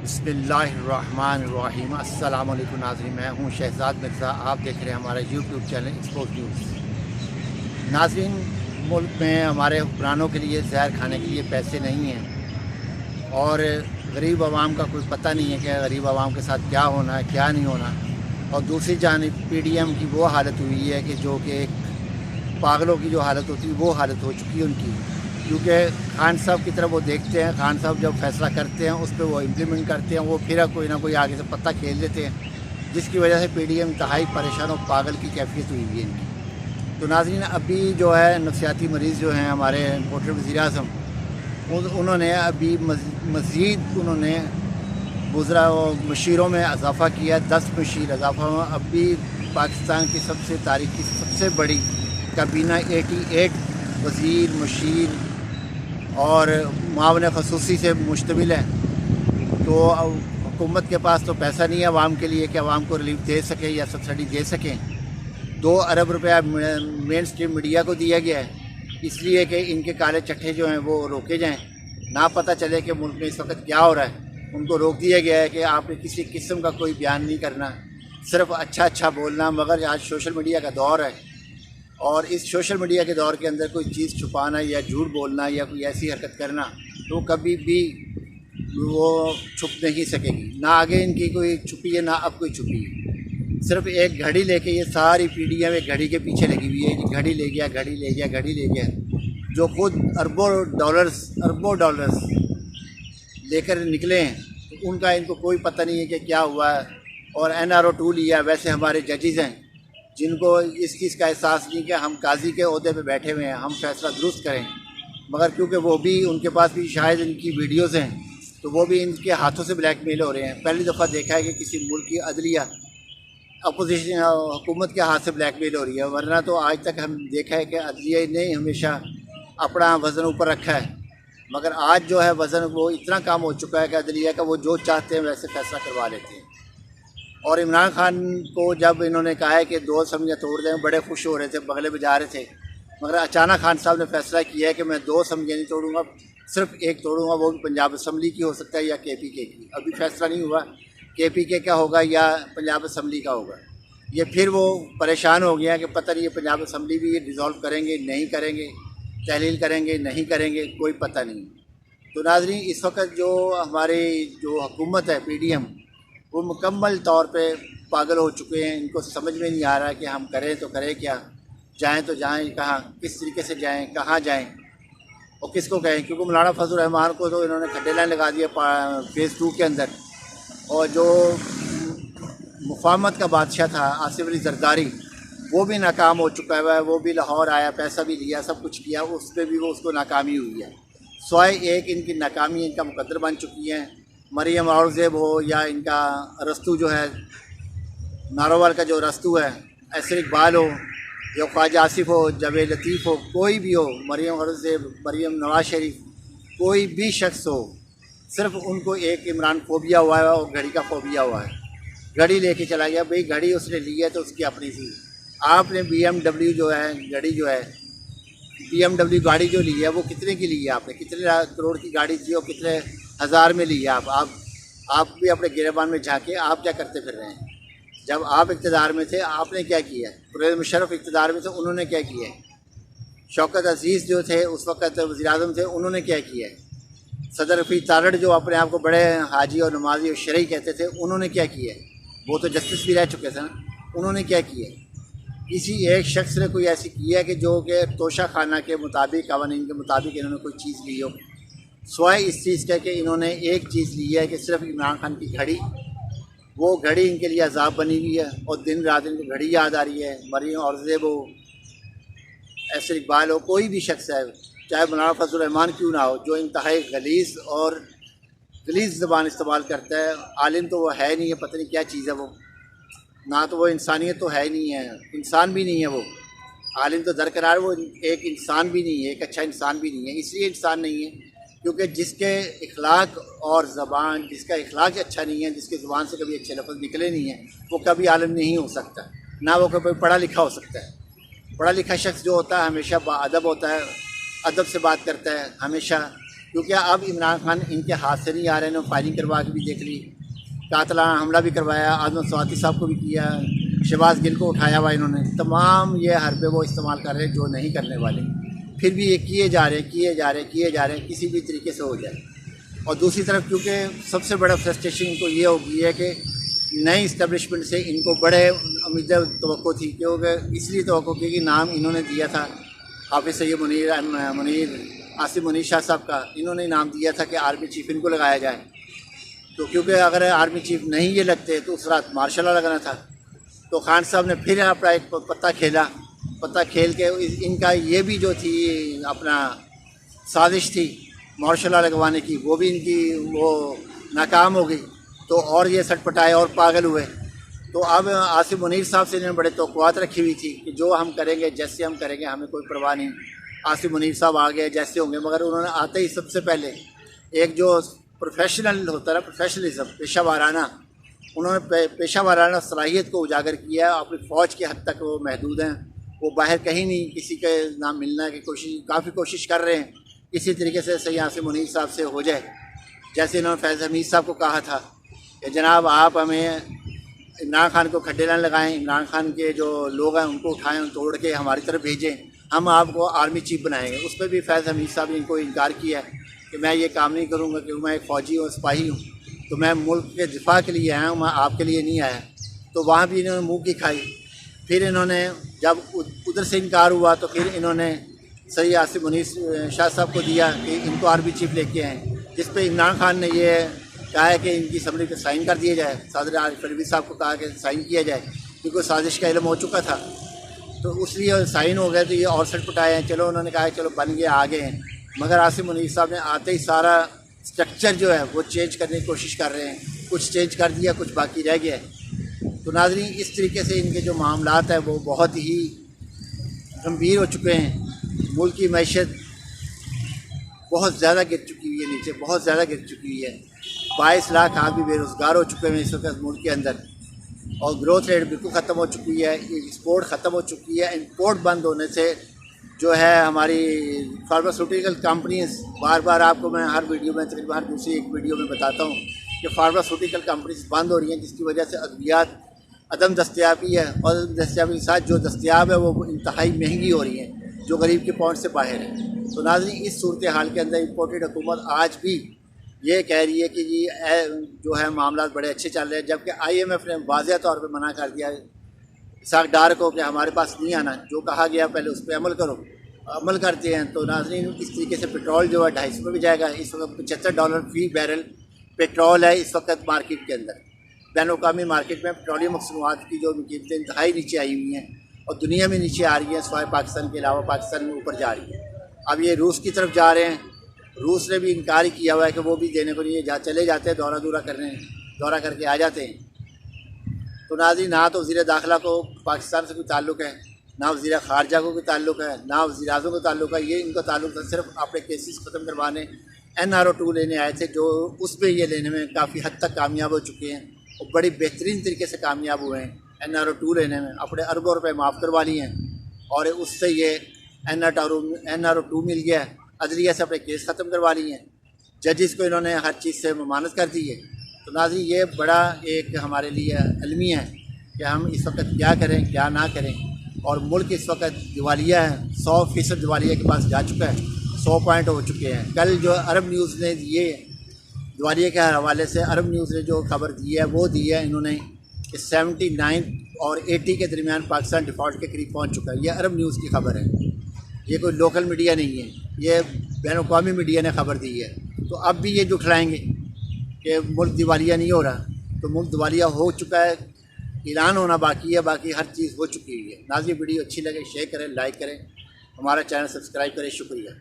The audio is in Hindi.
बिस्मिल्लाहिर्रहमानिर्रहीम। अस्सलाम वालेकुम नाज़रीन, मैं हूँ शहजाद मिर्ज़ा। आप देख रहे हैं हमारा यूट्यूब चैनल स्पोर्ट न्यूज़। नाज़रीन, मुल्क में हमारे हुक्मरानों के लिए ज़हर खाने के लिए पैसे नहीं हैं और गरीब आवाम का कोई पता नहीं है कि गरीब आवाम के साथ क्या होना है, क्या नहीं होना। और दूसरी जानिब पीडीएम की वो हालत हुई है कि जो कि एक पागलों की जो हालत होती है वो हालत हो चुकी है उनकी, क्योंकि खान साहब की तरफ वो देखते हैं, खान साहब जब फैसला करते हैं उस पर वो इम्प्लीमेंट करते हैं, वो फिर कोई ना कोई आगे से पत्ता खेल देते हैं, जिसकी वजह से पीडीएम इंतहाई परेशान और पागल की कैफियत हुई है इनकी। तो नाज़रीन, अभी जो है नफसियाती मरीज़ जो हैं हमारे इम्पोर्टेड वज़ीर-ए-आज़म, उन्होंने अभी मज़ीद उन्होंने गुज़रा मशीरों में इजाफ़ा किया, 10 मशीर इजाफ़ा हुआ। अभी पाकिस्तान की सबसे तारीख़ की सबसे बड़ी काबीना 88 वज़ीर, मशीर और मुआवन ख़ुसूसी से मुश्तमिल है। तो हुकूमत के पास तो पैसा नहीं है आवाम के लिए कि आवाम को रिलीफ दे सकें या सब्सिडी दे सकें। 2 अरब रुपया मेन स्ट्रीम मीडिया को दिया गया है, इसलिए कि इनके काले चट्ठे जो हैं वो रोके जाएं, ना पता चले कि मुल्क में इस वक्त क्या हो रहा है। उनको रोक दिया गया है कि आपने किसी किस्म का कोई बयान नहीं करना, सिर्फ अच्छा अच्छा बोलना। मगर आज सोशल मीडिया का दौर है और इस सोशल मीडिया के दौर के अंदर कोई चीज़ छुपाना या झूठ बोलना या कोई ऐसी हरकत करना तो कभी भी वो छुप नहीं सकेगी। ना आगे इनकी कोई छुपी है, ना अब कोई छुपी है। सिर्फ एक घड़ी लेके ये सारी पीढ़ियाँ एक घड़ी के पीछे लगी हुई है कि घड़ी ले गया, घड़ी ले गया, घड़ी ले गया, जो खुद अरबों डॉलर्स लेकर निकले हैं। तो उनका इनको कोई पता नहीं है कि क्या हुआ है। और NRO 2 लिया। वैसे हमारे जजेज़ हैं जिनको इस चीज़ का एहसास नहीं कि हम काजी के ओहदे पे बैठे हुए हैं, हम फैसला दुरुस्त करें। मगर क्योंकि वो भी, उनके पास भी शायद इनकी वीडियोज़ हैं, तो वो भी इनके हाथों से ब्लैकमेल हो रहे हैं। पहली दफ़ा देखा है कि किसी मुल्क की अदलिया अपोजिशन हुकूमत के हाथ से ब्लैकमेल हो रही है, वरना तो आज तक हम देखा है कि अदलिया ने हमेशा अपना वज़न ऊपर रखा है। मगर आज जो है वज़न वो इतना कम हो चुका है कि अदलिया का वो जो चाहते हैं वैसे फैसला करवा लेते हैं। और इमरान खान को जब इन्होंने कहा है कि 2 असम्बलियाँ तोड़ दें, बड़े खुश हो रहे थे, बगले बजा रहे थे। मगर अचानक खान साहब ने फैसला किया है कि मैं 2 असम्बलियाँ नहीं तोड़ूंगा, सिर्फ एक तोड़ूंगा, वो भी पंजाब असम्बली की हो सकता है या KPK की। अभी फैसला नहीं हुआ KPK का होगा या पंजाब असम्बली का होगा। ये फिर वो परेशान हो गया कि पता नहीं ये पंजाब असम्बली भी ये डिज़ोल्व करेंगे नहीं करेंगे, तहलील करेंगे नहीं करेंगे, कोई पता नहीं। तो नाज़रीन, इस वक्त जो हमारी जो हुकूमत है पीडीएम, वो मुकम्मल तौर पे पागल हो चुके हैं। इनको समझ में नहीं आ रहा कि हम करें तो करें क्या, जाएं तो जाएं कहाँ, किस तरीके से जाएं, कहाँ जाएं और किसको कहें। क्योंकि मौलाना फजल रहमान को तो इन्होंने खड्डे लाइन लगा दिया फेज़ 2 के अंदर। और जो मुफाहमत का बादशाह था आसिफ अली जरदारी, वो भी नाकाम हो चुका है। वो भी लाहौर आया, पैसा भी लिया, सब कुछ किया, उस पर भी वो उसको नाकामी हुई है। सोए एक इनकी नाकामी इनका मुकद्दर बन चुकी है। मरियम औरंगज़ेब हो या इनका रस्तू जो है नारोवाल का जो रस्तू है, ऐसर इकबाल हो या ख्वाजा आसिफ हो, जावेद लतीफ़ हो, कोई भी हो, मरियम औरंगज़ेब, मरियम नवाज शरीफ, कोई भी शख्स हो, सिर्फ उनको एक इमरान फोबिया हुआ है और घड़ी का फोबिया हुआ है। घड़ी लेके चला गया। भाई घड़ी उसने ली है तो उसकी अपनी थी। आपने BMW जो है घड़ी जो है BMW गाड़ी जो ली है वो कितने की ली है आपने, कितने करोड़ की गाड़ी थी और कितने हज़ार में ली है आप भी अपने गिरबान में झाँके, आप क्या करते फिर रहे हैं। जब आप इक़्तिदार में थे आपने क्या किया, परवेज़ मुशर्रफ इक़्तिदार में थे, उन्होंने क्या किया है। शौकत अजीज़ जो थे उस वक़्त वज़ीर-ए-आज़म थे, उन्होंने क्या किया है। सदर रफ़ीक तारड़ जो अपने आप को बड़े हाजी और नमाजी और शरई कहते थे, उन्होंने क्या किया है। वो तो जस्टिस भी रह चुके थे ना, उन्होंने क्या किया है। किसी एक शख्स ने कोई ऐसी की है कि जो कि तोशा खाना के मुताबिक, कवानीन के मुताबिक इन्होंने कोई चीज़ ली हो, सिवाय इस चीज़ का कि इन्होंने एक चीज़ ली है कि सिर्फ इमरान खान की घड़ी, वो घड़ी इनके लिए अजाब बनी हुई है और दिन रात इनको घड़ी याद आ रही है। मरियम औरंगज़ेब हो, ऐसर इकबाल हो, कोई भी शख्स है, चाहे मौलाना फजल रहमान क्यों ना हो, जो इंतहाई गलीज़ ज़बान इस्तेमाल करता है। आलिम तो वो है नहीं है, पता नहीं क्या चीज़ है वो, ना तो वो इंसानियत तो है नहीं है, इंसान भी नहीं है वो। आलिम तो दरकरार वो एक इंसान भी नहीं है, एक अच्छा इंसान भी नहीं है। इसलिए इंसान नहीं है क्योंकि जिसके इखलाक और ज़बान, जिसका इखलाक अच्छा नहीं है, जिसकी ज़ुबान से कभी अच्छे लफ्ज़ निकले नहीं हैं, वो कभी आलिम नहीं हो सकता, ना वो कभी पढ़ा लिखा हो सकता है। पढ़ा लिखा शख्स जो होता है हमेशा बाअदब होता है, अदब से बात करता है, हमेशा क्योंकि अब इमरान खान इनके हाथ से नहीं आ रहे हैं। फायरिंग करवा के भी देख ली, कातलाना हमला भी करवाया, आजम स्वाति साहब को भी किया, शहबाज गिल को उठाया हुआ इन्होंने। तमाम ये हरबे वो इस्तेमाल कर रहे हैं जो नहीं करने वाले, फिर भी ये किए जा रहे हैं किसी भी तरीके से हो जाए। और दूसरी तरफ क्योंकि सबसे बड़ा फ्रस्ट्रेशन इनको ये हो गई है कि नई इस्टेब्लिशमेंट से इनको बड़े उम्मीदें तवक्को थी, क्योंकि इसलिए तवक्को की कि नाम इन्होंने दिया था हाफिज़ सैयद मुनीर आसिम मुनीर शाह साहब का, इन्होंने नाम दिया था कि आर्मी चीफ इनको लगाया जाए। तो क्योंकि अगर आर्मी चीफ नहीं ये लगते तो उस रात मार्शल लॉ लगाना था। तो खान साहब ने फिर अपना एक पत्ता खेल के इनका ये भी जो थी अपना साजिश थी मार्शल लॉ लगवाने की, वो भी इनकी वो नाकाम हो गई। तो और ये सटपटाए और पागल हुए। तो अब आसिम मुनीर साहब से इन्होंने बड़े तौक़ुआत रखी हुई थी कि जो हम करेंगे जैसे हम करेंगे, हमें कोई परवाह नहीं। आसिम मुनीर साहब आ गए जैसे होंगे, मगर उन्होंने आते ही सबसे पहले एक जो प्रोफेशनल होता है, प्रोफेशनलिज्म, पेशा वाराना, उन्होंने पेशा वाराना सलाहियत को उजागर किया। अपनी फ़ौज के हद तक वो महदूद हैं, वो बाहर कहीं नहीं किसी के नाम मिलने की काफ़ी कोशिश कर रहे हैं किसी तरीके से सही आसिम मुनीर साहब से हो जाए। जैसे इन्होंने फैज़ हमीद साहब को कहा था कि जनाब आप हमें इमरान खान को खड्डे न लगाएं, इमरान खान के जो लोग हैं उनको उठाएं, तोड़ के हमारी तरफ भेजें, हम आपको आर्मी चीफ बनाएंगे। उस पर भी फैज़ हमीद साहब ने इनको इनकार किया है कि मैं ये काम नहीं करूँगा, क्योंकि मैं एक फ़ौजी और सिपाही हूँ, तो मैं मुल्क के दिफा के लिए आया हूँ, मैं आपके लिए नहीं आया। तो वहाँ भी इन्होंने मुँह की खाई। फिर इन्होंने जब उधर से इनकार हुआ तो फिर इन्होंने सही आसिम मुनीर शाह साहब को दिया कि इनको आर्मी चीफ लेके आएँ, जिस पर इमरान खान ने ये कहा है कि इनकी असम्बली पे साइन कर दिया जाए। सदर आरिफ अलवी साहब को कहा कि साइन किया जाए, क्योंकि साजिश का इल्म हो चुका था। तो इसलिए साइन हो गए, तो ये और सटपटाए हैं। चलो उन्होंने कहा चलो बन गए, आ गए हैं। मगर आसिम मुनीर साहब ने आते ही सारा स्ट्रक्चर जो है वो चेंज करने की कोशिश कर रहे हैं। कुछ चेंज कर दिया, कुछ बाकी रह गया है। तो नाज़रीन, इस तरीके से इनके जो मामलात हैं वो बहुत ही गंभीर हो चुके हैं। मुल्क की मैशत बहुत ज़्यादा गिर चुकी हुई है, नीचे बहुत ज़्यादा गिर चुकी हुई है। 22 लाख आदमी बेरोज़गार हो चुके हैं इस वक्त मुल्क के अंदर, और ग्रोथ रेट बिल्कुल ख़त्म हो चुकी है। एक्सपोर्ट ख़त्म हो चुकी है। इंपोर्ट बंद होने से जो है हमारी फार्मास्यूटिकल कंपनीज़, बार बार आपको मैं हर वीडियो में, तकरीबन हर दूसरी एक वीडियो में बताता हूँ कि फार्मास्यूटिकल कंपनीज़ बंद हो रही हैं, जिसकी वजह से अद्वियात अदम दस्तियाबी है, और दस्तियाबी के साथ जो दस्तियाब है वो इंतहाई महंगी हो रही है, जो गरीब के पहुँच से बाहर है। तो नाज़रीन, इस सूरत हाल के अंदर इम्पोर्टेड हुकूमत आज भी ये कह रही है कि जी जो है मामला बड़े अच्छे चल रहे हैं, जबकि IMF ने वाज़ह तौर पे मना कर दिया इसाक डार को कि हमारे पास नहीं आना, जो कहा गया पहले उस पर अमल करो। अमल करते हैं। तो नाज़रीन, इस तरीके से पेट्रोल जो है 250 पे भी जाएगा। इस वक्त $75 फ़ी बैरल पेट्रोल है इस वक्त मार्केट के अंदर। बैनुल-अक़वामी मार्केट में पेट्रोलियम मसनूआत की जो कीमतें इंतहाई नीचे आई हुई हैं और दुनिया में नीचे आ रही हैं, सिवाय पाकिस्तान के अलावा पाकिस्तान में ऊपर जा रही है। अब ये रूस की तरफ जा रहे हैं। रूस ने भी इनकार ही किया हुआ है कि वो भी देने को लिए चले जाते हैं, दौरा करके आ जाते हैं। तो नाज़रीन, ना तो वज़ीर दाखिला को पाकिस्तान से कोई ताल्लुक़ है, ना वज़ीर ख़ारजा को कोई ताल्लुक़ है, ना वज़ीर आज़म को ताल्लुक़ है। ये इनका ताल्लुक़ था सिर्फ अपने केसेस ख़त्म करवाने, NRO 2 लेने आए थे, जो उसमें ये लेने में काफ़ी हद तक कामयाब हो चुके हैं और बड़ी बेहतरीन तरीके से कामयाब हुए हैं। NRO 2 लेने में अपने अरबों रुपए माफ़ करवा लिए हैं और उससे ये NRO 2 मिल गया। अदलिया से अपने केस ख़त्म करवा लिए हैं। जजेस को इन्होंने हर चीज़ से ममानत कर दी है। तो नाज़रीन, ये बड़ा एक हमारे लिए अलमी है कि हम इस वक्त क्या करें क्या ना करें। और मुल्क इस वक्त दिवालिया है, 100% दिवालिया के पास जा चुका है, 100 पॉइंट हो चुके हैं। कल जो अरब न्यूज़ ने दिए दिवालिया के हवाले से, अरब न्यूज़ ने जो खबर दी है वो दी है इन्होंने कि 79 और 80 के दरमियान पाकिस्तान डिफ़ॉल्ट के करीब पहुँच चुका है। ये अरब न्यूज़ की खबर है, ये कोई लोकल मीडिया नहीं है, ये बैनुल-अक़वामी मीडिया ने खबर दी है। तो अब भी ये जुठलाएँगे कि मुल्क दिवालिया नहीं हो रहा, तो मुल्क दिवालिया हो चुका है, ऐलान होना बाकी है, बाकी हर चीज़ हो चुकी है। नाज़रीन, वीडियो अच्छी लगे शेयर करें, लाइक करें, हमारा चैनल सब्सक्राइब करें। शुक्रिया।